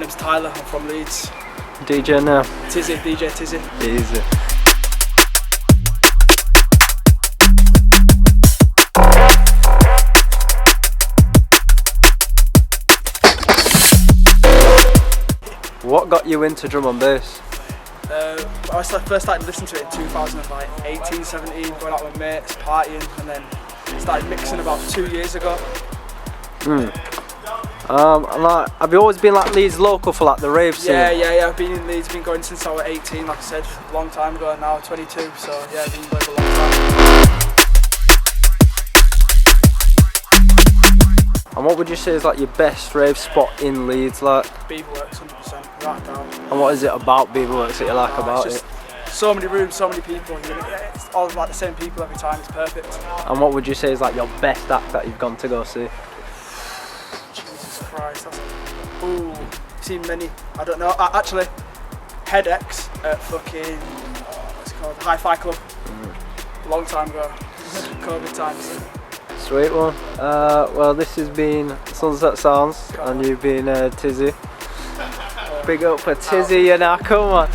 name's Tyler, I'm from Leeds. DJ now. Tizzy, DJ Tizzy. Easy. What got you into drum and bass? I first started listening to it in 2018, 17, going out with mates, partying, and then started mixing about 2 years ago. Like, have you always been like Leeds local for like the rave scene? Yeah. I've been in Leeds, been going since I was 18, like I said, a long time ago. Now 22, so yeah, I've been going for a long time. And what would you say is like your best rave spot in Leeds, like? Beaverworks, 100%, without a doubt. And what is it about Beaverworks that you like about it? So many rooms, so many people. It's all like the same people every time. It's perfect. And what would you say is like your best act that you've gone to go see? Jesus Christ, seen many. I don't know. Actually, Headaches at fucking what's it called? Hi-Fi Club. A long time ago. COVID times. Sweet one. Well, this has been Sunset Sounds, and you've been Tizzy. Big up for Tizzy, you know, come on.